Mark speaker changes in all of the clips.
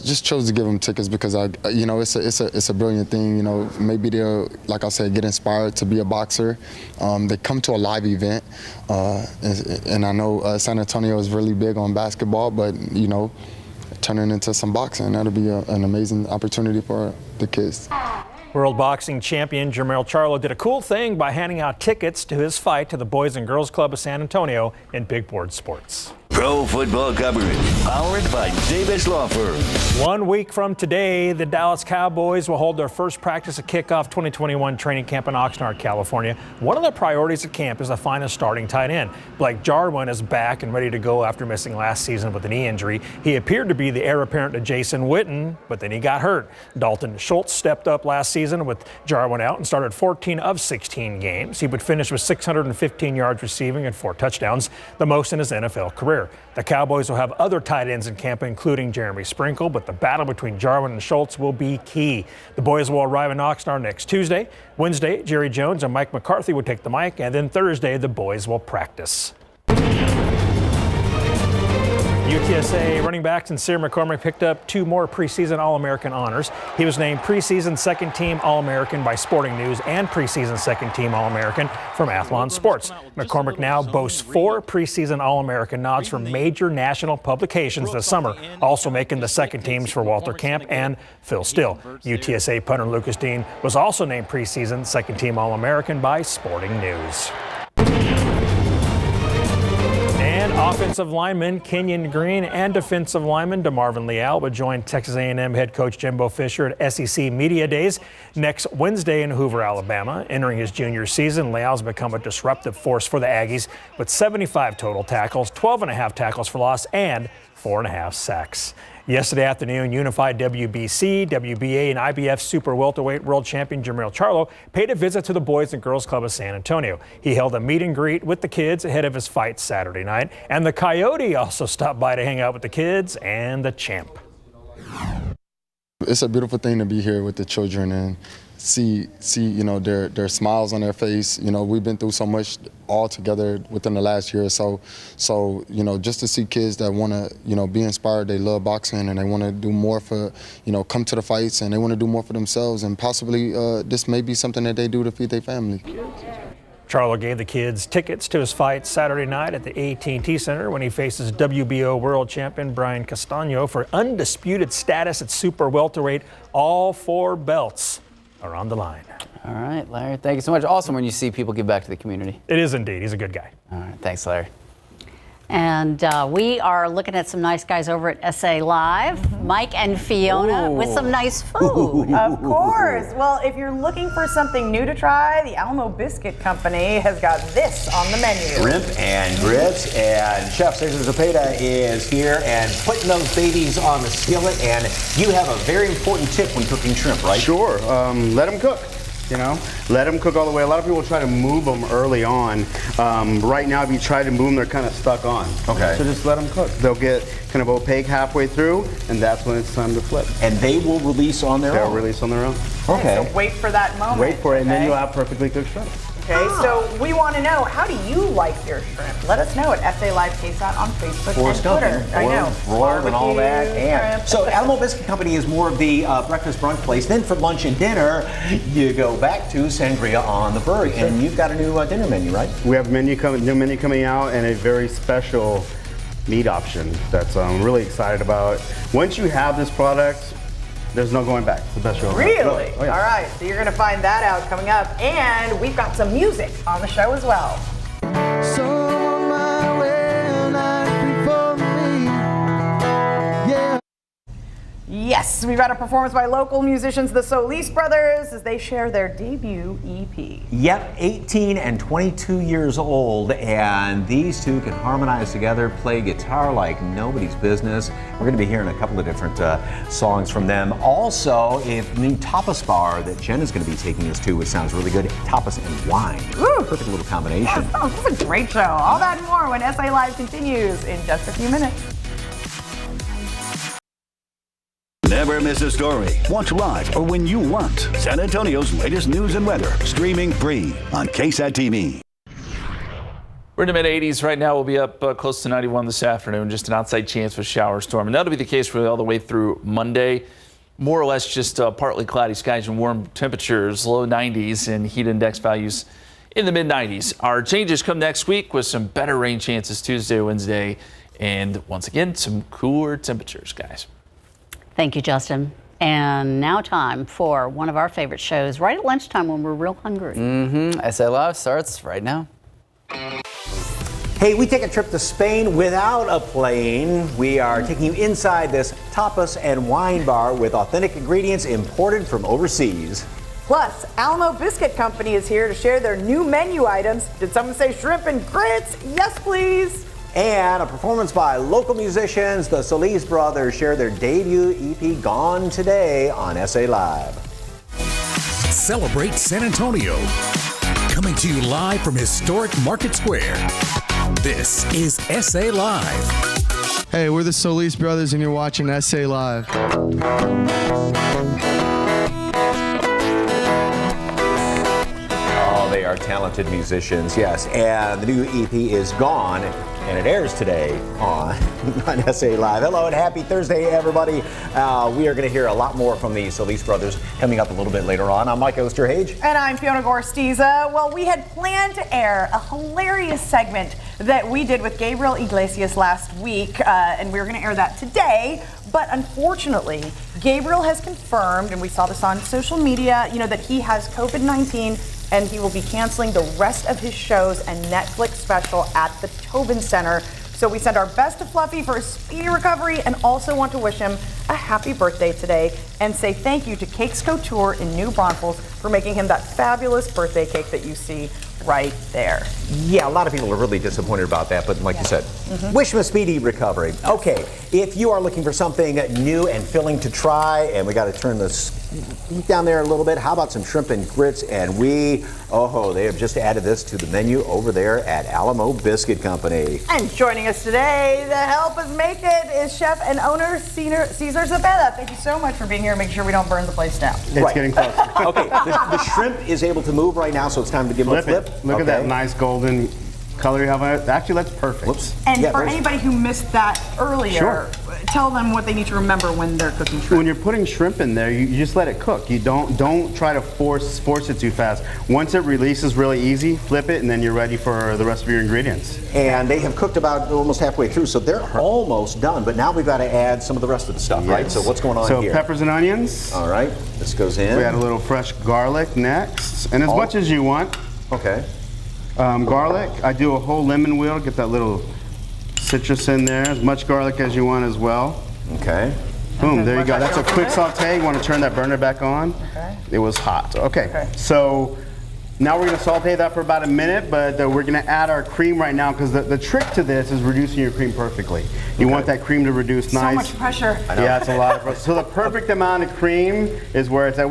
Speaker 1: just chose to give them tickets because it's a brilliant thing. Maybe they'll, like I said, get inspired to be a boxer. They come to a live event, and I know San Antonio is really big on basketball, but turning into some boxing, that'll be an amazing opportunity for the kids.
Speaker 2: World boxing champion Jermell Charlo did a cool thing by handing out tickets to his fight to the Boys and Girls Club of San Antonio in Big Board Sports.
Speaker 3: Pro football coverage, powered by Davis Law Firm.
Speaker 2: 1 week from today, the Dallas Cowboys will hold their first practice at kickoff 2021 training camp in Oxnard, California. One of the priorities at camp is to find a starting tight end. Blake Jarwin is back and ready to go after missing last season with a knee injury. He appeared to be the heir apparent to Jason Witten, but then he got hurt. Dalton Schultz stepped up last season with Jarwin out and started 14 of 16 games. He would finish with 615 yards receiving and 4 touchdowns, the most in his NFL career. The Cowboys will have other tight ends in camp, including Jeremy Sprinkle, but the battle between Jarwin and Schultz will be key. The boys will arrive in Oxnard next Tuesday. Wednesday, Jerry Jones and Mike McCarthy will take the mic, and then Thursday, the boys will practice. UTSA running back Sincere McCormick picked up 2 more preseason All-American honors. He was named preseason second-team All-American by Sporting News and preseason second-team All-American from Athlon Sports. McCormick now boasts 4 preseason All-American nods from major national publications this summer, also making the second teams for Walter Camp and Phil Still. UTSA punter Lucas Dean was also named preseason second-team All-American by Sporting News. Offensive lineman Kenyon Green and defensive lineman DeMarvin Leal will join Texas A&M head coach Jimbo Fisher at SEC Media Days next Wednesday in Hoover, Alabama. Entering his junior season, Leal's become a disruptive force for the Aggies with 75 total tackles, 12.5 tackles for loss, and 4.5 sacks. Yesterday afternoon, unified WBC, WBA, and IBF super welterweight world champion Jermell Charlo paid a visit to the Boys and Girls Club of San Antonio. He held a meet and greet with the kids ahead of his fight Saturday night, and the Coyote also stopped by to hang out with the kids and the champ.
Speaker 1: It's a beautiful thing to be here with the children and see their smiles on their face. We've been through so much all together within the last year or so. So just to see kids that want to be inspired, they love boxing and they want to do more for come to the fights and they want to do more for themselves, and possibly this may be something that they do to feed their family.
Speaker 2: Charlo gave the kids tickets to his fight Saturday night at the AT&T Center when he faces WBO world champion Brian Castano for undisputed status at super welterweight. All 4 belts are on the line.
Speaker 4: All right, Larry, thank you so much. Awesome when you see people give back to the community.
Speaker 2: It is indeed. He's a good guy.
Speaker 4: All right, thanks, Larry.
Speaker 5: And we are looking at some nice guys over at SA Live, Mike and Fiona, with some nice food.
Speaker 6: Of course. Well, if you're looking for something new to try, the Alamo Biscuit Company has got this on the menu.
Speaker 7: Shrimp and grits, and Chef Cesar Zepeda is here and putting those babies on the skillet, and you have a very important tip when cooking shrimp, right?
Speaker 8: Sure. Let them cook. Let them cook all the way. A lot of people try to move them early on. Right now, if you try to move them, they're kind of stuck on.
Speaker 7: Okay.
Speaker 8: So just let them cook. They'll get kind of opaque halfway through, and that's when it's time to flip.
Speaker 7: And they will release on their own?
Speaker 8: They'll release on their own.
Speaker 7: Okay.
Speaker 6: So wait for that moment.
Speaker 8: Wait for it, and then you'll have perfectly cooked shrimp.
Speaker 6: Okay, so we want to know, how do you like your shrimp? Let us know at SA Live KSAT on Facebook and Twitter. I know.
Speaker 7: Broiled and all that. And
Speaker 6: shrimp.
Speaker 7: so Alamo Biscuit Company is more of the breakfast brunch place. Then for lunch and dinner, you go back to Sangria on the Berg, and you've got a new dinner menu, right?
Speaker 8: We have new menu coming out and a very special meat option that's I'm really excited about. Once you have this product, there's no going back. It's the best show ever.
Speaker 6: Really?
Speaker 8: Oh, yeah.
Speaker 6: All right, so you're going to find that out coming up. And we've got some music on the show as well. Yes, we've got a performance by local musicians, the Solis Brothers, as they share their debut EP.
Speaker 7: Yep, 18 and 22 years old, and these two can harmonize together, play guitar like nobody's business. We're going to be hearing a couple of different songs from them. Also, a new tapas bar that Jen is going to be taking us to, which sounds really good. Tapas and wine.
Speaker 6: Woo.
Speaker 7: Perfect little combination.
Speaker 6: Oh, this is a great show. All that and more when SA Live continues in just a few minutes.
Speaker 3: Never miss a story. Watch live or when you want. San Antonio's latest news and weather, streaming free on KSAT TV.
Speaker 9: We're in the mid-80s right now. We'll be up close to 91 this afternoon. Just an outside chance of a shower storm. And that'll be the case really all the way through Monday. More or less just partly cloudy skies and warm temperatures, low 90s and heat index values in the mid-90s. Our changes come next week with some better rain chances Tuesday, Wednesday, and once again, some cooler temperatures, guys.
Speaker 5: Thank you, Justin. And now time for one of our favorite shows right at lunchtime when we're real hungry.
Speaker 4: SA Live starts right now.
Speaker 7: Hey, we take a trip to Spain without a plane. We are taking you inside this tapas and wine bar with authentic ingredients imported from overseas.
Speaker 6: Plus, Alamo Biscuit Company is here to share their new menu items. Did someone say shrimp and grits? Yes, please.
Speaker 7: And a performance by local musicians. The Solis brothers share their debut EP, Gone Today, on SA Live.
Speaker 10: Celebrate San Antonio. Coming to you live from historic Market Square. This is SA Live.
Speaker 11: Hey, we're the Solis brothers and you're watching SA Live.
Speaker 7: Oh, they are talented musicians, yes. And the new EP is Gone, and it airs today on SA Live. Hello and happy Thursday, everybody. We are going to hear a lot more from the Solis brothers coming up a little bit later on. I'm Mike Osterhage.
Speaker 6: And I'm Fiona Gorstiza. Well, we had planned to air a hilarious segment that we did with Gabriel Iglesias last week, and we were going to air that today. But unfortunately, Gabriel has confirmed, and we saw this on social media, that he has COVID-19 and he will be canceling the rest of his shows and Netflix special at the Tobin Center. So we send our best to Fluffy for a speedy recovery and also want to wish him a happy birthday today and say thank you to Cakes Couture in New Braunfels for making him that fabulous birthday cake that you see right there.
Speaker 7: Yeah, a lot of people are really disappointed about that, but like you said, wish him a speedy recovery. Okay, if you are looking for something new and filling to try, and we got to turn this heat down there a little bit, how about some shrimp and grits? And they have just added this to the menu over there at Alamo Biscuit Company.
Speaker 6: And joining us today to help us make it is chef and owner Cesar Zabella. Thank you so much for being here and making sure we don't burn the place down.
Speaker 8: It's getting close.
Speaker 7: Okay, the shrimp is able to move right now, so it's time to give it a flip.
Speaker 8: Look at that nice golden color you have on it. Actually, that's perfect.
Speaker 7: Whoops.
Speaker 6: And for anybody who missed that earlier, tell them what they need to remember when they're cooking shrimp.
Speaker 8: When you're putting shrimp in there, you just let it cook. You don't try to force it too fast. Once it releases really easy, flip it, and then you're ready for the rest of your ingredients.
Speaker 7: And they have cooked about almost halfway through, so they're almost done. But now we've got to add some of the rest of the stuff, right? So what's going on here?
Speaker 8: So peppers and onions.
Speaker 7: All right, this goes in.
Speaker 8: We add a little fresh garlic next, and as much as you want.
Speaker 7: Okay.
Speaker 8: Garlic, I do a whole lemon wheel, get that little citrus in there, as much garlic as you want as well.
Speaker 7: Okay.
Speaker 8: Boom, there you go. That's a quick saute. You want to turn that burner back on.
Speaker 6: Okay.
Speaker 8: It was hot. Okay. So now we're going to saute that for about a minute, but we're going to add our cream right now because the trick to this is reducing your cream perfectly. You want that cream to reduce nice.
Speaker 6: So much pressure.
Speaker 8: Yeah, it's a lot of pressure. So the perfect amount of cream is where it's at.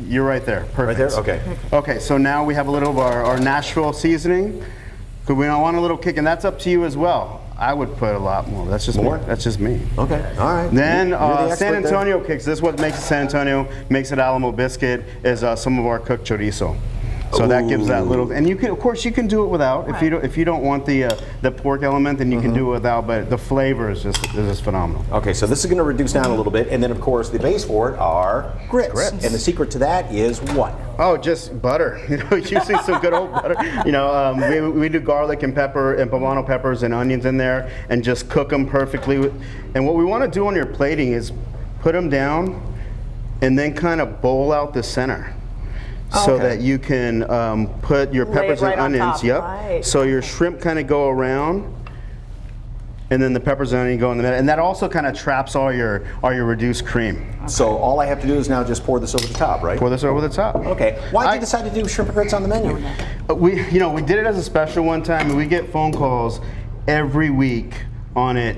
Speaker 8: You're right there. Perfect.
Speaker 7: Right there? Okay.
Speaker 8: Okay, so now we have a little of our Nashville seasoning. Because we don't want a little kick, and that's up to you as well. I would put a lot more. That's just
Speaker 7: more?
Speaker 8: Me. That's just me.
Speaker 7: Okay, all right.
Speaker 8: Then
Speaker 7: the
Speaker 8: San
Speaker 7: expert
Speaker 8: Antonio kicks. This is what makes it San Antonio, makes it Alamo Biscuit, is some of our cooked chorizo. So that gives that little, and you can, of course, you can do it without. If you don't want the pork element, then you can do it without. But the flavor is just phenomenal.
Speaker 7: Okay, so this is going to reduce down a little bit, and then of course the base for it are grits. And the secret to that is what?
Speaker 8: Oh, just butter. Usually some good old butter. We do garlic and pepper and poblano peppers and onions in there, and just cook them perfectly. And what we want to do on your plating is put them down, and then kind of bowl out the center. So that you can put your peppers and onions. Right. So your shrimp kind of go around, and then the peppers and onion go in the middle, and that also kind of traps all your reduced cream.
Speaker 7: Okay. So all I have to do is now just pour this over the top, right?
Speaker 8: Pour this over the top.
Speaker 7: Okay. Why did you decide to do shrimp and grits on the menu?
Speaker 8: We did it as a special one time, and we get phone calls every week on it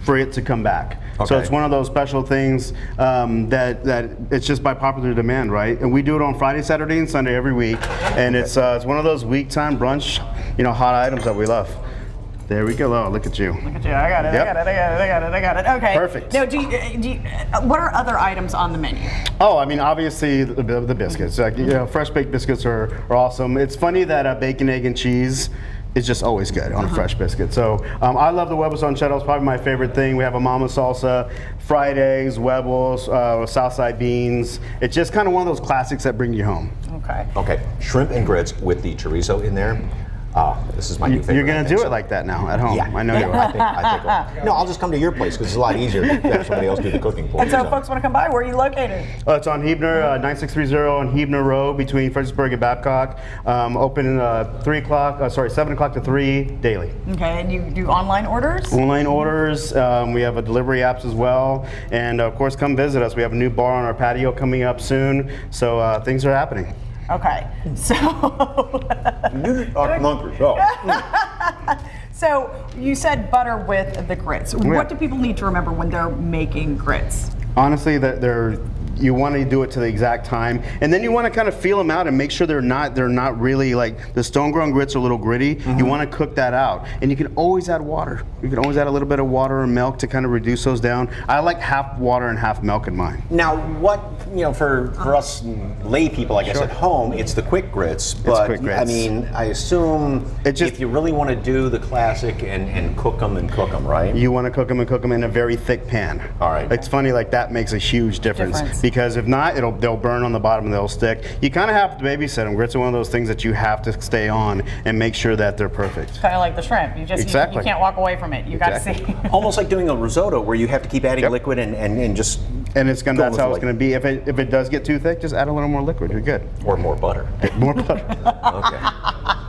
Speaker 8: for it to come back. Okay. So it's one of those special things that it's just by popular demand, right? And we do it on Friday, Saturday, and Sunday every week, and it's one of those week time brunch, hot items that we love. There we go. Oh, look at you.
Speaker 6: Look at you. I got it. Yep. I got it. Okay.
Speaker 8: Perfect.
Speaker 6: Now, what are other items on the menu?
Speaker 8: Oh, I mean, obviously the biscuits. Fresh baked biscuits are awesome. It's funny that bacon, egg, and cheese is just always good on a fresh biscuit. So I love the huevos rancheros, probably my favorite thing. We have a mama salsa, fried eggs, huevos, Southside beans. It's just kind of one of those classics that bring you home.
Speaker 6: Okay.
Speaker 7: Okay, shrimp and grits with the chorizo in there. This is my new favorite.
Speaker 8: You're going to do it like that now at home.
Speaker 7: Yeah,
Speaker 8: I know you are.
Speaker 7: I think. No, I'll just come to your place because it's a lot easier to have somebody else do the cooking for
Speaker 6: And
Speaker 7: you.
Speaker 6: so folks want to come by, where are you located?
Speaker 8: It's on Huebner, 9630 on Huebner Road between Fredericksburg and Babcock. Open 7 o'clock to 3 daily.
Speaker 6: Okay, and you do online orders?
Speaker 8: Online orders. We have a delivery apps as well. And of course, come visit us. We have a new bar on our patio coming up soon. So things are happening.
Speaker 6: Okay, so so you said butter with the grits. What do people need to remember when they're making grits?
Speaker 8: Honestly, you want to do it to the exact time, and then you want to kind of feel them out and make sure they're not really like the stone-grown grits are a little gritty. You want to cook that out, and you can always add water. You can always add a little bit of water or milk to kind of reduce those down. I like half water and half milk in mine.
Speaker 7: Now, for us lay people, I guess at home, it's the quick grits. But
Speaker 8: quick grits.
Speaker 7: I mean, I assume if you really want to do the classic and cook them, right?
Speaker 8: You want to cook them in a very thick pan.
Speaker 7: All right.
Speaker 8: It's funny, like that makes a huge difference. Because if not, they'll burn on the bottom and they'll stick. You kind of have to babysit them. Grits are one of those things that you have to stay on and make sure that they're perfect.
Speaker 6: Kind of like the shrimp. You just you can't walk away from it. You got to see.
Speaker 7: Almost like doing a risotto where you have to keep adding liquid and just.
Speaker 8: And that's how it's going to be. If it does get too thick, just add a little more liquid. You're good.
Speaker 7: Or more butter.
Speaker 8: More butter.
Speaker 7: Okay.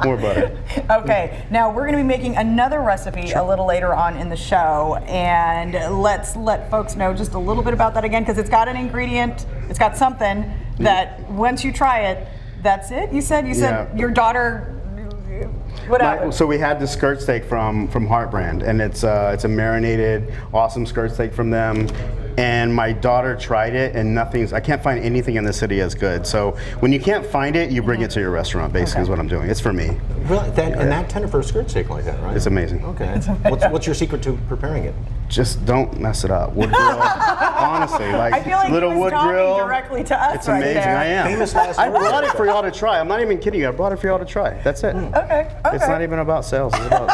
Speaker 8: More butter.
Speaker 6: Okay. Now we're going to be making another recipe a little later on in the show, and let's let folks know just a little bit about that again, because it's got an ingredient. It's got something that once you try it, that's it. You said your daughter. What happened?
Speaker 8: So we had the skirt steak from Heart Brand, and it's a marinated, awesome skirt steak from them. And my daughter tried it, and I can't find anything in the city as good. So when you can't find it, you bring it to your restaurant, basically, is what I'm doing. It's for me.
Speaker 7: Really? And that tender for a skirt steak like that, right?
Speaker 8: It's amazing.
Speaker 7: Okay. What's your secret to preparing it?
Speaker 8: Just don't mess it up. Wood grill, honestly,
Speaker 6: I feel like
Speaker 8: little
Speaker 6: he was
Speaker 8: wood
Speaker 6: talking
Speaker 8: grill.
Speaker 6: directly to us.
Speaker 8: It's
Speaker 6: right
Speaker 8: amazing.
Speaker 6: there.
Speaker 8: I am.
Speaker 7: Famous last
Speaker 8: I
Speaker 7: words.
Speaker 8: brought it for y'all to try. I'm not even kidding you. I brought it for y'all to try. That's it.
Speaker 6: Okay.
Speaker 8: It's not even about sales. It's about.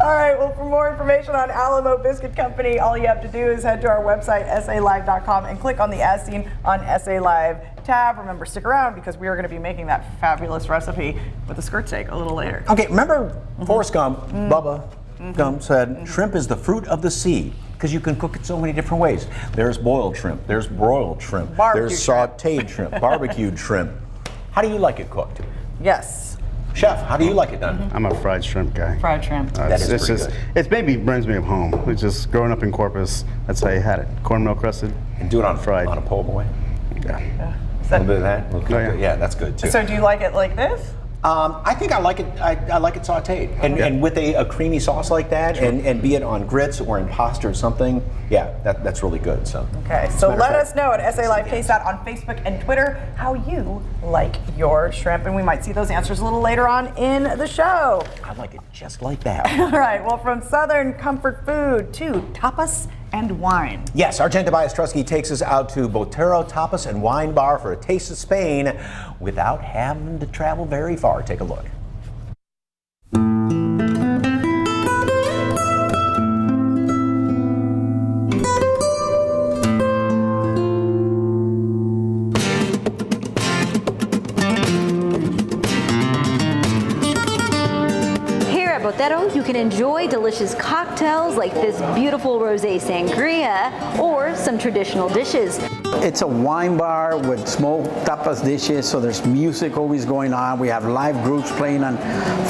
Speaker 6: All right. Well, for more information on Alamo Biscuit Company, all you have to do is head to our website, salive.com, and click on the As Seen on SA Live tab. Remember, stick around because we are going to be making that fabulous recipe with the skirt steak a little later.
Speaker 7: Okay, remember Forrest Gump, Bubba Gump said, shrimp is the fruit of the sea because you can cook it so many different ways. There's boiled shrimp, there's broiled shrimp, there's sauteed shrimp, barbecued shrimp. How do you like it cooked?
Speaker 6: Yes.
Speaker 7: Chef, how do you like it done?
Speaker 8: I'm a fried shrimp guy.
Speaker 6: Fried shrimp.
Speaker 7: That is pretty good.
Speaker 8: It maybe brings me of home. It's just growing up in Corpus. That's how you had it. Cornmeal crusted.
Speaker 7: And do it on
Speaker 8: fried.
Speaker 7: On a po' boy.
Speaker 8: Yeah.
Speaker 7: A little bit of that. Yeah, that's good too.
Speaker 6: So do you like it like this?
Speaker 7: I think I like it. I like it sautéed, and with a creamy sauce like that, and be it on grits or in pasta or something. Yeah, that's really good. So
Speaker 6: okay, so let us know at SA Live KSAT on Facebook and Twitter how you like your shrimp, and we might see those answers a little later on in the show.
Speaker 7: I like it just like that.
Speaker 6: All right. Well, from Southern comfort food to tapas and wine.
Speaker 7: Yes, our Tobias Trusky takes us out to Botero Tapas and Wine Bar for a taste of Spain without having to travel very far. Take a look.
Speaker 12: Botero, you can enjoy delicious cocktails like this beautiful rosé sangria or some traditional dishes.
Speaker 13: It's a wine bar with small tapas dishes, so there's music always going on. We have live groups playing on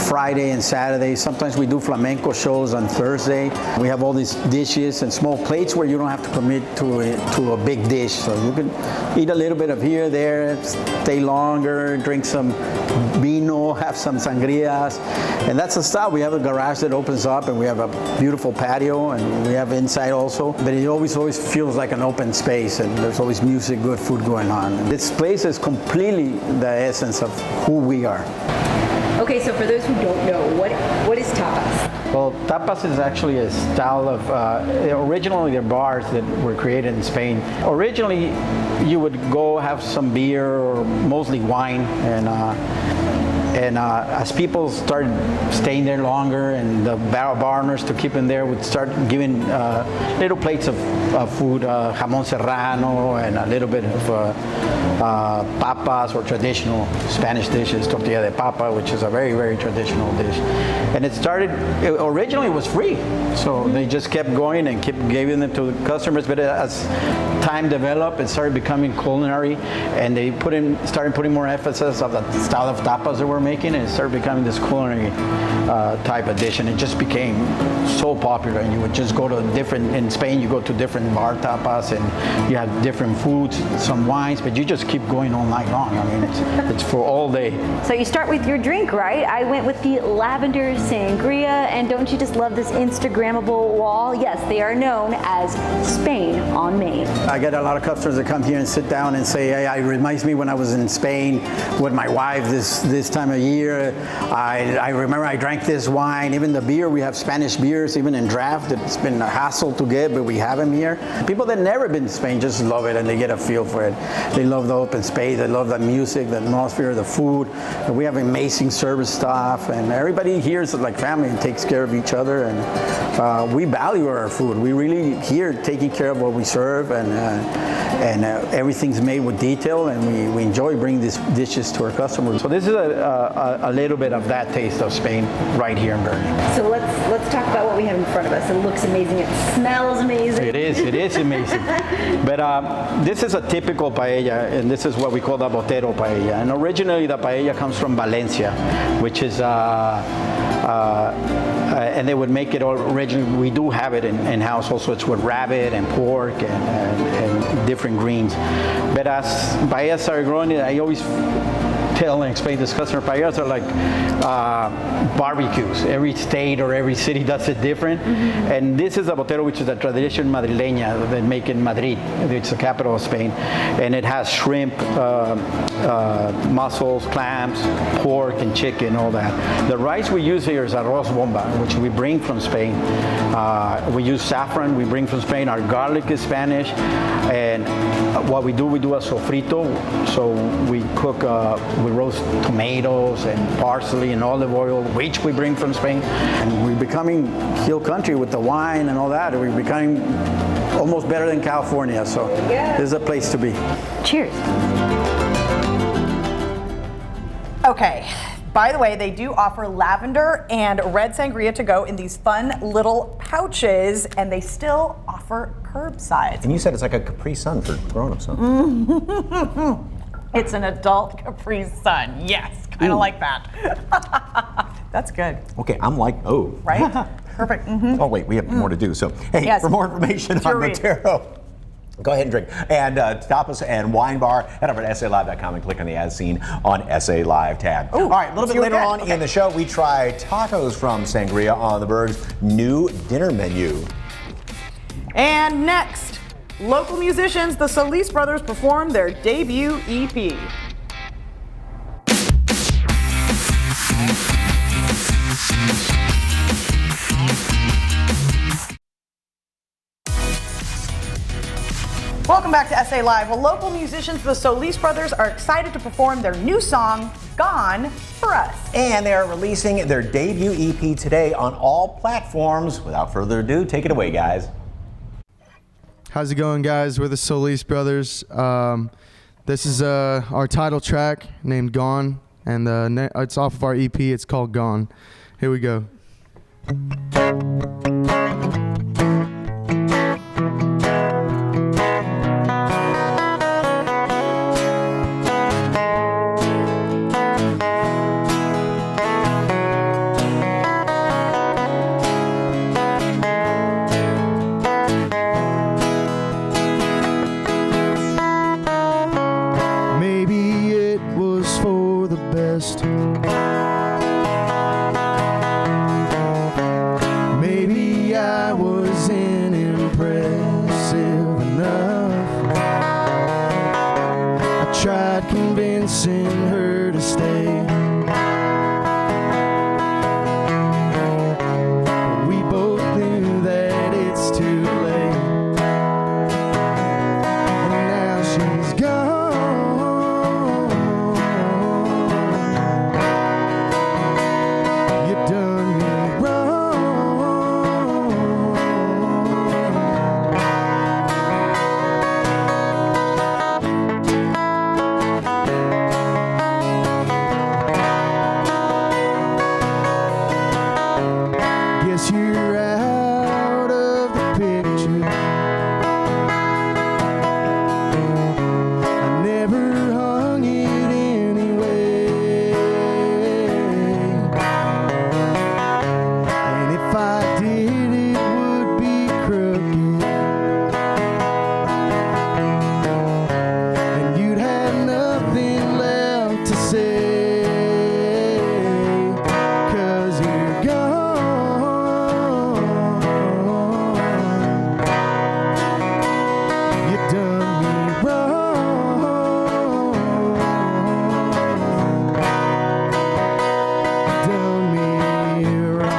Speaker 13: Friday and Saturday. Sometimes we do flamenco shows on Thursday. We have all these dishes and small plates where you don't have to commit to a big dish. So you can eat a little bit of here, there, stay longer, drink some vino, have some sangrias. And that's the style. We have a garage that opens up, and we have a beautiful patio, and we have inside also. But it always feels like an open space, and there's always music, good food going on. And this place is completely the essence of who we are.
Speaker 12: Okay, so for those who don't know, what is tapas?
Speaker 13: Well, tapas is actually a style of, originally they're bars that were created in Spain. Originally, you would go have some beer or mostly wine, And as people started staying there longer, and the bar owners to keep them there would start giving little plates of food, jamón serrano, and a little bit of papas, or traditional Spanish dishes, tortilla de papa, which is a very, very traditional dish. And originally it was free, so they just kept going and kept giving them to the customers. But as time developed, it started becoming culinary, and they started putting more emphasis of the style of tapas that we're making, and it started becoming this culinary type of dish, and it just became so popular. And you would just go to in Spain, you go to different bar tapas, and you have different foods, some wines, but you just keep going all night long. I mean, it's for all day.
Speaker 12: So you start with your drink, right? I went with the lavender sangria, and don't you just love this Instagrammable wall? Yes, they are known as Spain on Main.
Speaker 13: I get a lot of customers that come here and sit down and say, hey, it reminds me when I was in Spain with my wife this time of year. I remember I drank this wine. Even the beer, we have Spanish beers, even in draft. It's been a hassle to get, but we have them here. People that never been to Spain just love it, and they get a feel for it. They love the open space. They love the music, the atmosphere, the food. We have amazing service staff, and everybody here is like family and takes care of each other. And we value our food. We really here taking care of what we serve, and everything's made with detail, and we enjoy bringing these dishes to our customers. So this is a little bit of that taste of Spain right here in Bernie.
Speaker 12: So let's talk about what we have in front of us. It looks amazing. It smells amazing.
Speaker 13: It is amazing. But this is a typical paella, and this is what we call the Botero paella. And originally the paella comes from Valencia, which is and they would make it originally. We do have it in-house also. It's with rabbit and pork and different greens. But as paellas started growing, I always tell and explain to customer, paellas are like barbecues. Every state or every city does it different. Mm-hmm. And this is a Botero, which is a tradition madrileña they make in Madrid. It's the capital of Spain. And it has shrimp, mussels, clams, pork, and chicken, all that. The rice we use here is arroz bomba, which we bring from Spain. We use saffron, we bring from Spain. Our garlic is Spanish. And what we do a sofrito. So we cook, we roast tomatoes and parsley and olive oil, which we bring from Spain. And we're becoming hill country with the wine and all that. We're becoming almost better than California. So this is a place to be.
Speaker 12: Cheers.
Speaker 6: Okay. By the way, they do offer lavender and red sangria to go in these fun little pouches, and they still offer curbside.
Speaker 7: And you said it's like a Capri Sun for grown-ups, huh?
Speaker 6: It's an adult Capri Sun. Yes, kind of like that. That's good.
Speaker 7: Okay, I'm like, oh.
Speaker 6: Right? Perfect. Mm-hmm.
Speaker 7: Oh, wait, we have more to do. So, hey, yes. For more information on Botero, go ahead and drink. And tapas and wine bar, head over to SALive.com and click on the As Seen on SA Live tab. Ooh, all right, a little bit later on in the show, we try tacos from Sangria on the Berg's new dinner menu.
Speaker 6: And next, local musicians, the Solis Brothers, perform their debut EP. Welcome back to SA Live. Well, local musicians, the Solis Brothers, are excited to perform their new song, Gone, for us.
Speaker 7: And they are releasing their debut EP today on all platforms. Without further ado, take it away, guys.
Speaker 11: How's it going, guys? We're the Solis Brothers. This is our title track named Gone, and it's off of our EP. It's called Gone. Here we go. guess you're out of the picture. I never hung it anyway. And if I did, it would be crooked. And you'd have nothing left to say. 'Cause you're gone. You done me wrong. Done me wrong.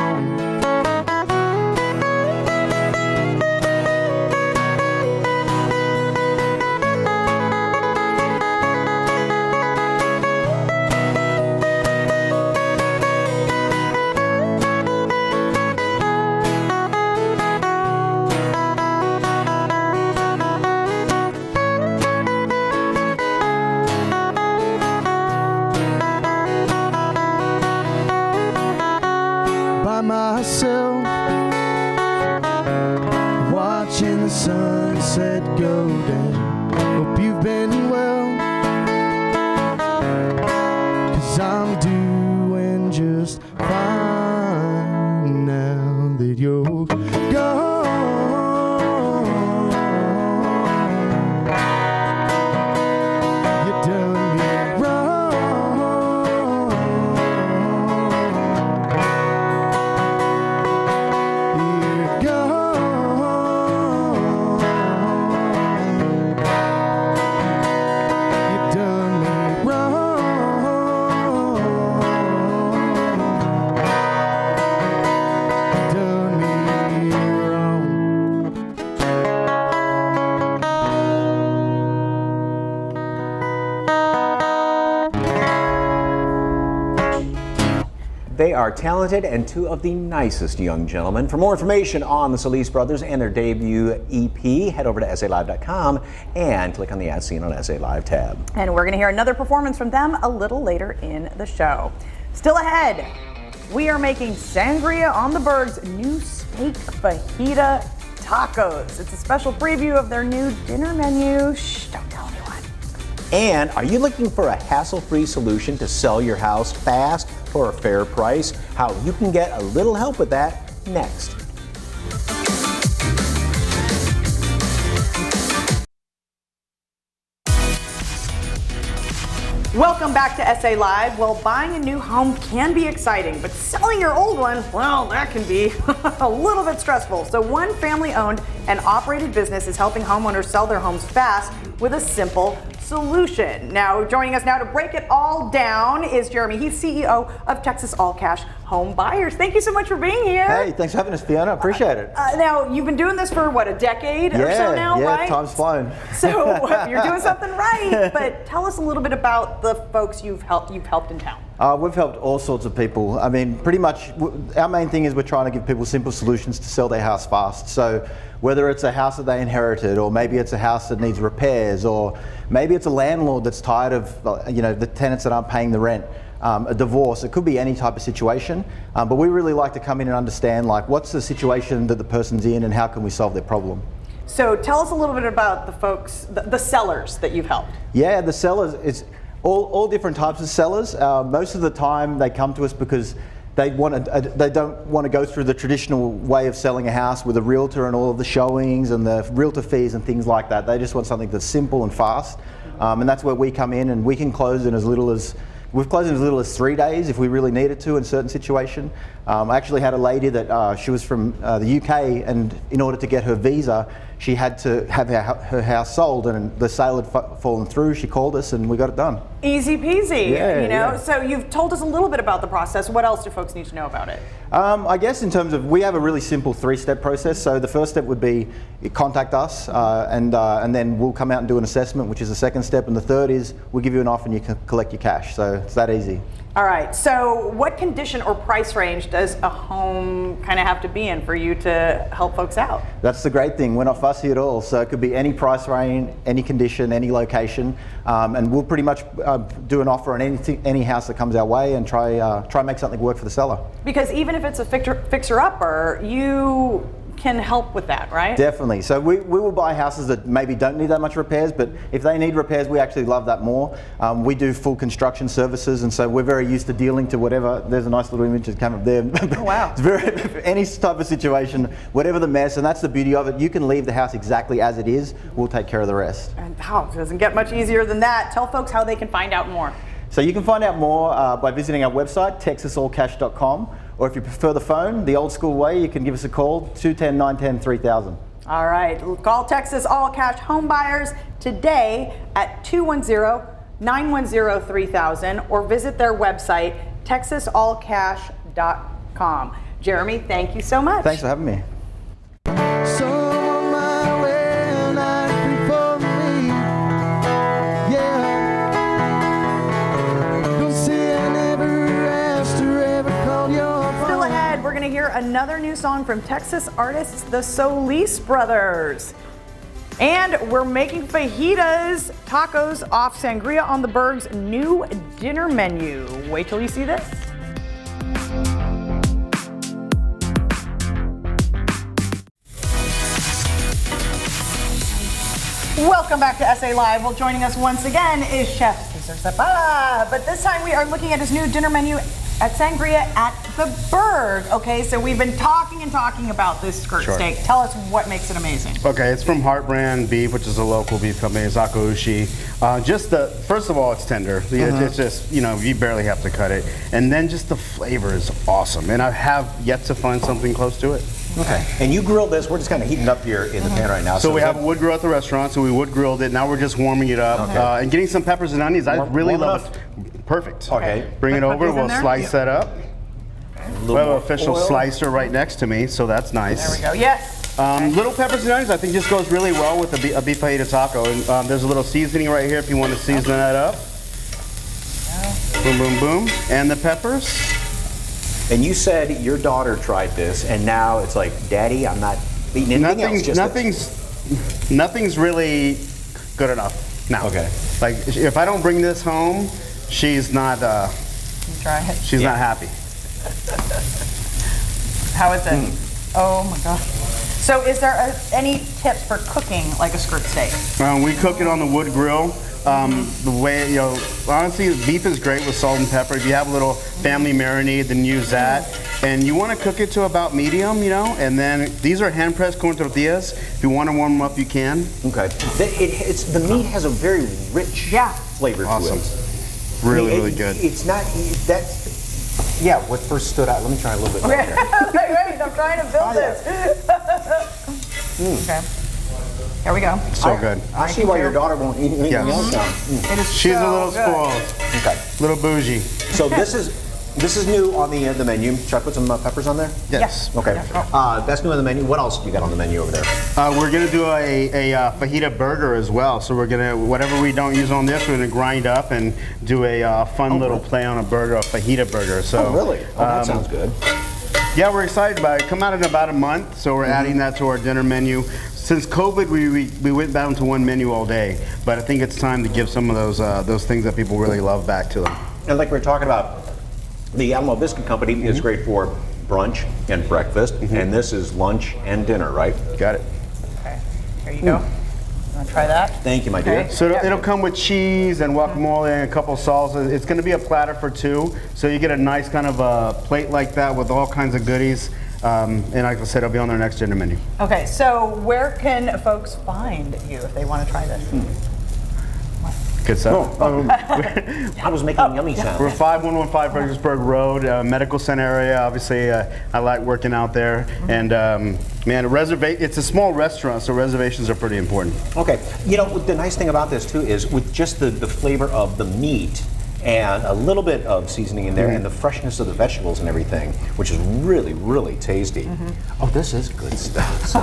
Speaker 11: By myself, watching the sunset go down. Hope you've been well, 'cause I'm doing just fine now that you're gone. You done me wrong. You're gone. You done me wrong. Done me wrong.
Speaker 7: They are talented and two of the nicest young gentlemen. For more information on the Solis brothers and their debut EP, head over to SALive.com and click on the As Seen on SA Live tab.
Speaker 6: And we're going to hear another performance from them a little later in the show. Still ahead, we are making Sangria on the Berg's new steak fajita tacos. It's a special preview of their new dinner menu. Shh, don't tell anyone.
Speaker 7: And are you looking for a hassle-free solution to sell your house fast for a fair price? How you can get a little help with that next.
Speaker 6: Welcome back to SA Live. Well, buying a new home can be exciting, but selling your old one, well, that can be a little bit stressful. So one family-owned and operated business is helping homeowners sell their homes fast with a simple solution. Now, joining us now to break it all down is Jeremy. He's CEO of Texas All Cash Home Buyers. Thank you so much for being here.
Speaker 14: Hey, thanks for having us, Fiona. Appreciate it.
Speaker 6: Now, you've been doing this for, what, a decade or so now, right?
Speaker 14: Yeah, time's flown.
Speaker 6: So you're doing something right, but tell us a little bit about the folks you've helped in town.
Speaker 14: We've helped all sorts of people. I mean, pretty much our main thing is we're trying to give people simple solutions to sell their house fast. So whether it's a house that they inherited, or maybe it's a house that needs repairs, or maybe it's a landlord that's tired of the tenants that aren't paying the rent, a divorce, it could be any type of situation. But we really like to come in and understand, like, what's the situation that the person's in and how can we solve their problem.
Speaker 6: So tell us a little bit about the folks, the sellers that you've helped.
Speaker 14: Yeah, the sellers, it's all different types of sellers. Most of the time they come to us because they don't want to go through the traditional way of selling a house with a realtor and all of the showings and the realtor fees and things like that. They just want something that's simple and fast. And that's where we come in, and we can close in as little as, we've closed in as little as 3 days if we really needed to in certain situation. I actually had a lady that she was from the UK, and in order to get her visa, she had to have her house sold, and the sale had fallen through. She called us and we got it done.
Speaker 6: Easy peasy,
Speaker 14: Yeah, yeah.
Speaker 6: So you've told us a little bit about the process. What else do folks need to know about it?
Speaker 14: I guess in terms of, we have a really simple 3-step process. So the first step would be you contact us, and then we'll come out and do an assessment, which is the second step. And the third is we'll give you an offer and you can collect your cash. So it's that easy.
Speaker 6: All right, so what condition or price range does a home kind of have to be in for you to help folks out?
Speaker 14: That's the great thing. We're not fussy at all. So it could be any price range, any condition, any location, and we'll pretty much do an offer on any house that comes our way and try and make something work for the seller.
Speaker 6: Because even if it's a fixer-upper, you can help with that, right?
Speaker 14: Definitely. So we will buy houses that maybe don't need that much repairs, but if they need repairs, we actually love that more. We do full construction services, and so we're very used to dealing to whatever. There's a nice little image that came up there.
Speaker 6: Oh, wow.
Speaker 14: It's very, any type of situation, whatever the mess, and that's the beauty of it. You can leave the house exactly as it is. We'll take care of the rest.
Speaker 6: And it doesn't get much easier than that. Tell folks how they can find out more.
Speaker 14: So you can find out more by visiting our website, texasallcash.com, or if you prefer the phone, the old school way, you can give us a call, 210-910-3000.
Speaker 6: All right, call Texas All Cash home buyers today at 210-910-3000 or visit their website, texasallcash.com. Jeremy, thank you so much.
Speaker 14: Thanks for having me.
Speaker 6: Hear another new song from Texas artists, the Solis Brothers. And we're making fajitas, tacos off Sangria on the Berg's new dinner menu. Wait till you see this. Welcome back to SA Live. Well, joining us once again is Chef Cesar Zapala. But this time we are looking at his new dinner menu at Sangria at the Berg. Okay, so we've been talking about this skirt steak. Tell us what makes it amazing.
Speaker 8: Okay, it's from Heart Brand Beef, which is a local beef company. It's Akaushi. First of all, it's tender. It's just, you barely have to cut it. And then just the flavor is awesome. And I have yet to find something close to it.
Speaker 7: Okay. And you grilled this. We're just kind of heating up here in the pan right now.
Speaker 8: So we have a wood grill at the restaurant, so we wood grilled it. Now we're just warming it up and getting some peppers and onions. I really love it. Perfect.
Speaker 7: Okay.
Speaker 8: Bring it over. We'll slice that up. We have an official slicer right next to me, so that's nice.
Speaker 6: There we go. Yes.
Speaker 8: Little peppers and onions, I think, just goes really well with a beef fajita taco. And there's a little seasoning right here if you want to season that up. Boom, boom, boom. And the peppers.
Speaker 7: And you said your daughter tried this, and now it's like, Daddy, I'm not eating anything else.
Speaker 8: Nothing's really good enough now. Okay. Like, if I don't bring this home, she's not. She's not happy.
Speaker 6: How is it? Oh my gosh. So, is there any tips for cooking like a skirt steak?
Speaker 8: We cook it on the wood grill. The way, honestly, beef is great with salt and pepper. If you have a little family marinade, then use that. And you want to cook it to about medium, and then these are hand-pressed corn tortillas. If you want to warm them up, you can.
Speaker 7: Okay. The meat has a very rich flavor to it.
Speaker 8: Really good.
Speaker 7: It's not, what first stood out, let me try a little bit more.
Speaker 6: Wait, I'm trying to build this. Okay. Here we go.
Speaker 8: So good.
Speaker 7: I see why your daughter won't eat anything else now.
Speaker 6: She's
Speaker 8: a little spoiled.
Speaker 7: Okay.
Speaker 8: Little bougie.
Speaker 7: So this is new on the menu. Should I put some peppers on there?
Speaker 8: Yes.
Speaker 7: Okay. That's new on the menu. What else do you got on the menu over there?
Speaker 8: We're gonna do a fajita burger as well. So we're gonna, whatever we don't use on this, we're gonna grind up and do a fun little play on a burger, a fajita burger. So.
Speaker 7: Oh, really? Oh, that sounds good.
Speaker 8: Yeah, we're excited about it. Come out in about a month, so we're adding that to our dinner menu. Since COVID, we went down to one menu all day, but I think it's time to give some of those things that people really love back to them.
Speaker 7: And like we were talking about, the Alamo Biscuit Company is great for brunch and breakfast, and this is lunch and dinner, right?
Speaker 8: Got it.
Speaker 6: Okay, here you go. You want to try that?
Speaker 7: Thank you, my dear.
Speaker 8: So it'll come with cheese and guacamole and a couple salsas. It's going to be a platter for two, so you get a nice kind of a plate like that with all kinds of goodies. And like I said, it'll be on their next dinner menu.
Speaker 6: Okay, so where can folks find you if they want to try this?
Speaker 8: Good stuff.
Speaker 7: I was making yummy sounds.
Speaker 8: We're 5115 Fredericksburg Road, medical center area. Obviously, I like working out there. And it's a small restaurant, so reservations are pretty important.
Speaker 7: Okay. The nice thing about this too is with just the flavor of the meat and a little bit of seasoning in there and the freshness of the vegetables and everything, which is really, really tasty. Oh, this is good stuff. So.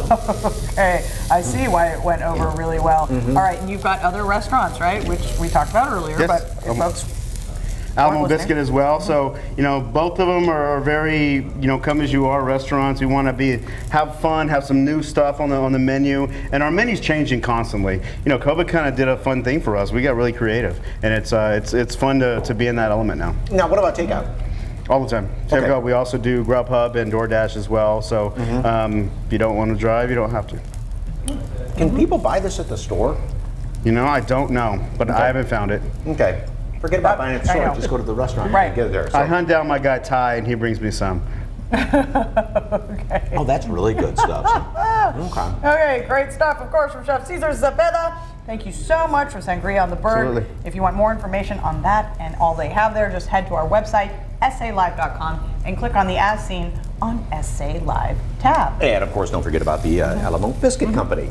Speaker 6: Okay, I see why it went over really well. All right, and you've got other restaurants, right? Which we talked about earlier,
Speaker 8: yes.
Speaker 6: but if folks
Speaker 8: Alamo
Speaker 6: listening.
Speaker 8: Biscuit as well. So, both of them are very, come as you are restaurants. We want to have fun, have some new stuff on the menu, and our menu's changing constantly. COVID kind of did a fun thing for us. We got really creative, and it's fun to be in that element now.
Speaker 7: Now, what about takeout?
Speaker 8: All the time. Takeout. We also do Grubhub and DoorDash as well. So, if you don't want to drive, you don't have to.
Speaker 7: Can people buy this at the store?
Speaker 8: I don't know, but I haven't found it.
Speaker 7: Okay. Forget about buying it at the store. Just go to the restaurant and get it there. So.
Speaker 8: I hunt down my guy Ty, and he brings me some.
Speaker 6: Okay.
Speaker 7: Oh, that's really good stuff. Okay.
Speaker 6: Okay, great stuff, of course, from Chef Cesar Zepeda. Thank you so much for Sangria on the Bird.
Speaker 8: Absolutely.
Speaker 6: If you want more information on that and all they have there, just head to our website, salive.com, and click on the As Seen on SA Live tab.
Speaker 7: And of course, don't forget about the Alamo Biscuit Company.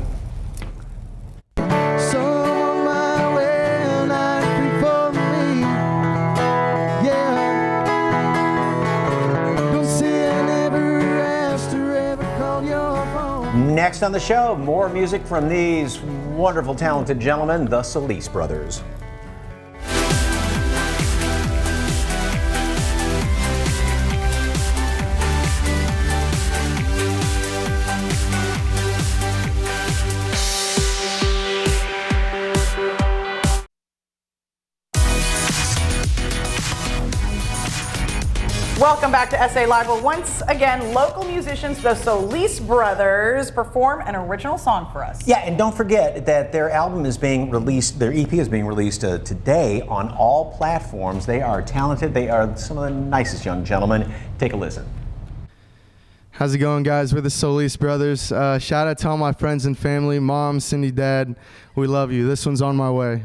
Speaker 7: Next on the show, more music from these wonderful, talented gentlemen, the Solis Brothers.
Speaker 6: Welcome back to SA Live, where once again, local musicians, the Solis Brothers, perform an original song for us.
Speaker 7: Yeah, and don't forget that their album is being released, their EP is being released today on all platforms. They are talented. They are some of the nicest young gentlemen. Take a listen.
Speaker 11: How's it going, guys? We're the Solis Brothers. Shout out to all my friends and family, Mom, Cindy, Dad. We love you. This one's on my way.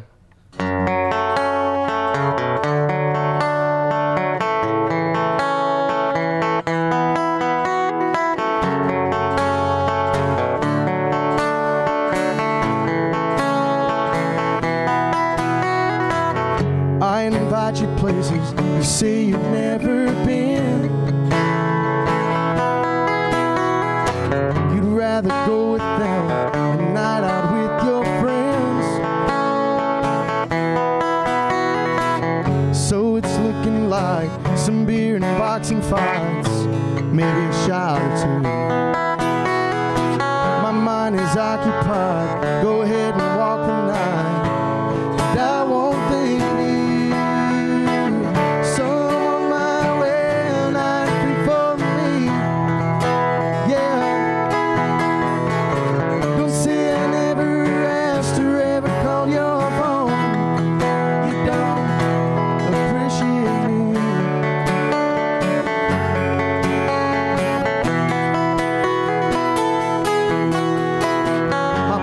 Speaker 11: I invite you places you say you've never been. You'd rather go without a night out with your friends. So it's looking like some beer and boxing fights, maybe a shot or two. My mind is occupied, go ahead and walk the night. And I won't think of you. So on my way, a night before me. Yeah. Don't say I never asked or ever called your phone. You don't appreciate me. My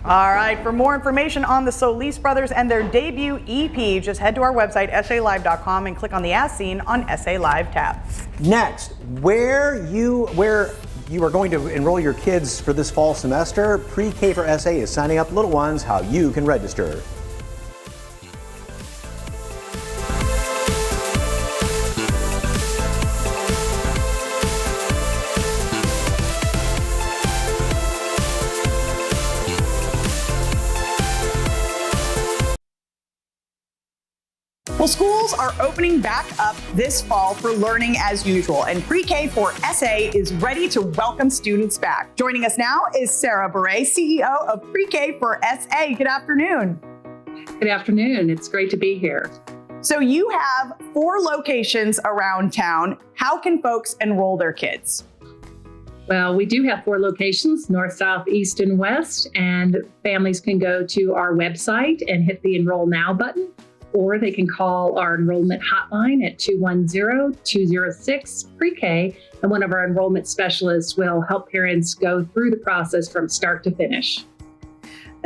Speaker 6: All right, for more information on the Solis Brothers and their debut EP, just head to our website, salive.com, and click on the As Seen on SA Live tab.
Speaker 7: Next, where you are going to enroll your kids for this fall semester, Pre-K for SA is signing up little ones, how you can register.
Speaker 6: Well, schools are opening back up this fall for learning as usual, and Pre-K for SA is ready to welcome students back. Joining us now is Sarah Beret, CEO of Pre-K for SA. Good afternoon.
Speaker 15: Good afternoon. It's great to be here.
Speaker 6: So you have 4 locations around town. How can folks enroll their kids?
Speaker 15: Well, we do have 4 locations, north, south, east, and west, and families can go to our website and hit the Enroll Now button, or they can call our enrollment hotline at 210-206-PRE-K, and one of our enrollment specialists will help parents go through the process from start to finish.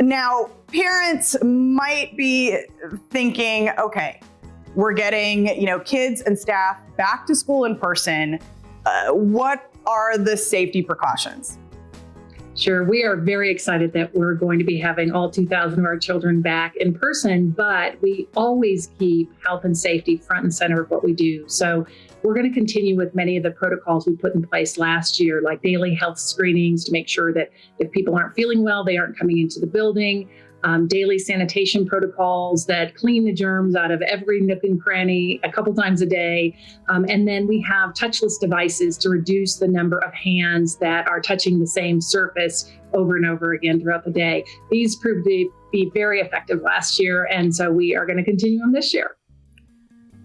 Speaker 6: Now, parents might be thinking, okay, we're getting, kids and staff back to school in person. What are the safety precautions?
Speaker 15: Sure, we are very excited that we're going to be having all 2,000 of our children back in person, but we always keep health and safety front and center of what we do. So we're going to continue with many of the protocols we put in place last year, like daily health screenings to make sure that if people aren't feeling well, they aren't coming into the building. Daily sanitation protocols that clean the germs out of every nook and cranny a couple times a day. And then we have touchless devices to reduce the number of hands that are touching the same surface over and over again throughout the day. These proved to be very effective last year, and so we are going to continue them this year.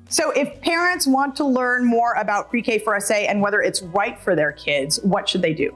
Speaker 6: So if parents want to learn more about Pre-K for SA and whether it's right for their kids, what should they do?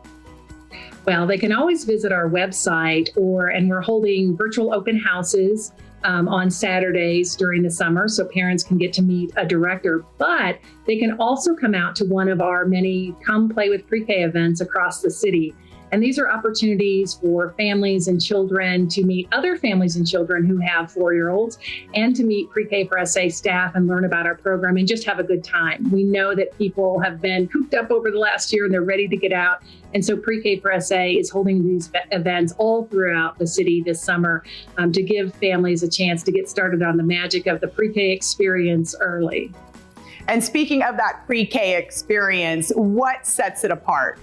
Speaker 15: Well, they can always visit our website, and we're holding virtual open houses on Saturdays during the summer, so parents can get to meet a director. But they can also come out to one of our many Come Play with Pre-K events across the city. And these are opportunities for families and children to meet other families and children who have 4-year-olds, and to meet Pre-K for SA staff and learn about our program and just have a good time. We know that people have been cooped up over the last year and they're ready to get out. And so Pre-K for SA is holding these events all throughout the city this summer to give families a chance to get started on the magic of the Pre-K experience early.
Speaker 6: And speaking of that Pre-K experience, what sets it apart?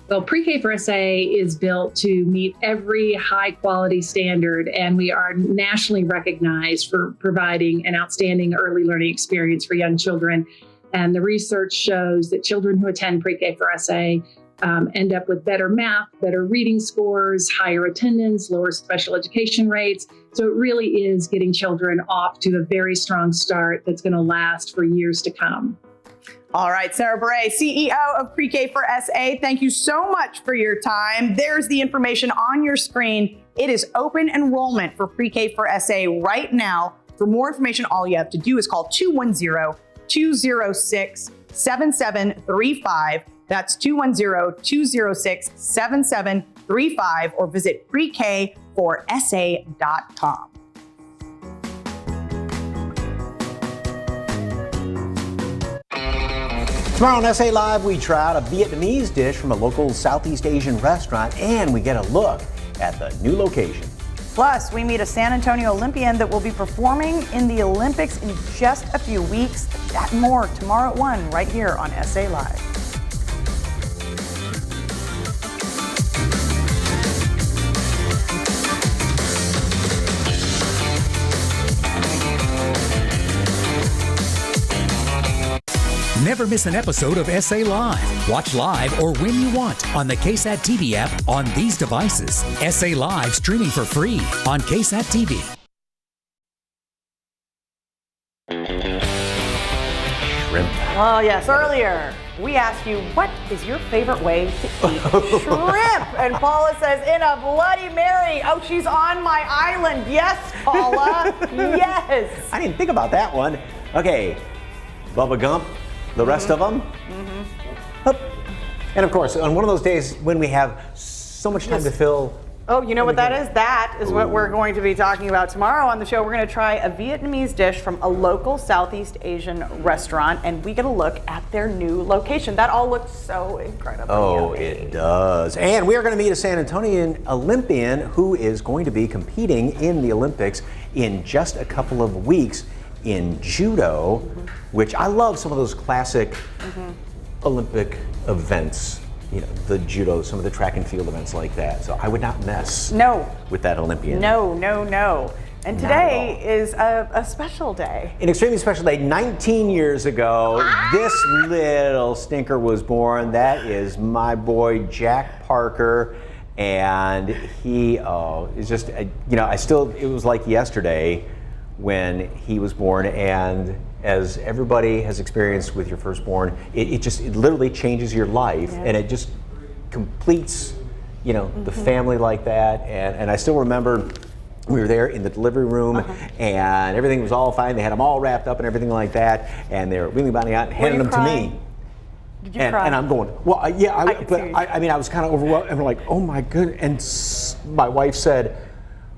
Speaker 15: Well, Pre-K for SA is built to meet every high quality standard, and we are nationally recognized for providing an outstanding early learning experience for young children. And the research shows that children who attend Pre-K for SA end up with better math, better reading scores, higher attendance, lower special education rates. So it really is getting children off to a very strong start that's going to last for years to come.
Speaker 6: All right, Sarah Beret, CEO of Pre-K for SA, thank you so much for your time. There's the information on your screen. It is open enrollment for Pre-K for SA right now. For more information, all you have to do is call 210-206-7735. That's 210-206-7735, or visit prekforsa.com.
Speaker 7: Tomorrow on SA Live, we try out a Vietnamese dish from a local Southeast Asian restaurant, and we get a look at the new location.
Speaker 6: Plus, we meet a San Antonio Olympian that will be performing in the Olympics in just a few weeks. That and more tomorrow at 1 right here on SA Live.
Speaker 10: Never miss an episode of SA Live. Watch live or when you want on the KSAT TV app on these devices. SA Live streaming for free on KSAT TV.
Speaker 7: Shrimp.
Speaker 6: Oh, yes. Earlier, we asked you, what is your favorite way to eat shrimp? And Paula says, in a Bloody Mary. Oh, she's on my island. Yes, Paula. Yes.
Speaker 7: I didn't think about that one. Okay, Bubba Gump. The rest of them. And of course, on one of those days when we have so much time to fill
Speaker 6: Oh, you know what that is? That is what we're going to be talking about tomorrow on the show. We're going to try a Vietnamese dish from a local Southeast Asian restaurant, and we get a look at their new location. That all looks so incredible.
Speaker 7: Oh, it does. And we are going to meet a San Antonian Olympian who is going to be competing in the Olympics in just a couple of weeks in judo, which I love some of those classic Olympic events. You know, the judo, some of the track and field events like that. So I would not mess with that Olympian.
Speaker 6: No. And today is a special day.
Speaker 7: An extremely special day. 19 years ago, this little stinker was born. That is my boy, Jack Parker. And he is just, it was like yesterday when he was born. And as everybody has experienced with your firstborn, it literally changes your life, and it just completes, the family like that. And I still remember we were there in the delivery room, and everything was all fine. They had them all wrapped up and everything like that, and they were wheeling Bonnie out and handing them to me.
Speaker 6: Did you cry?
Speaker 7: And I'm going, well, I was kind of overwhelmed, and we're like, oh my goodness. And my wife said,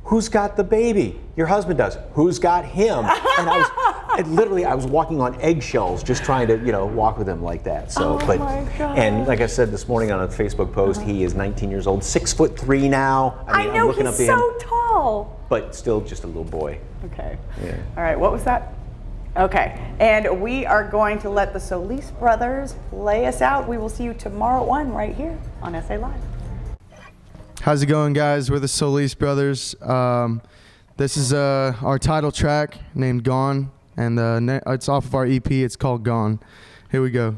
Speaker 7: "Who's got the baby?" "Your husband does." "Who's got him?" And I was walking on eggshells just trying to, walk with him like that. So,
Speaker 6: my God.
Speaker 7: And like I said this morning on a Facebook post, he is 19 years old, 6'3" now.
Speaker 6: I know,
Speaker 7: I'm looking
Speaker 6: he's
Speaker 7: up to him,
Speaker 6: so tall.
Speaker 7: but still just a little boy.
Speaker 6: Okay.
Speaker 7: Yeah.
Speaker 6: All right, what was that? Okay, and we are going to let the Solis brothers play us out. We will see you tomorrow at 1 right here on SA Live.
Speaker 11: How's it going, guys? We're the Solis brothers. This is our title track named Gone, and it's off of our EP. It's called Gone. Here we go.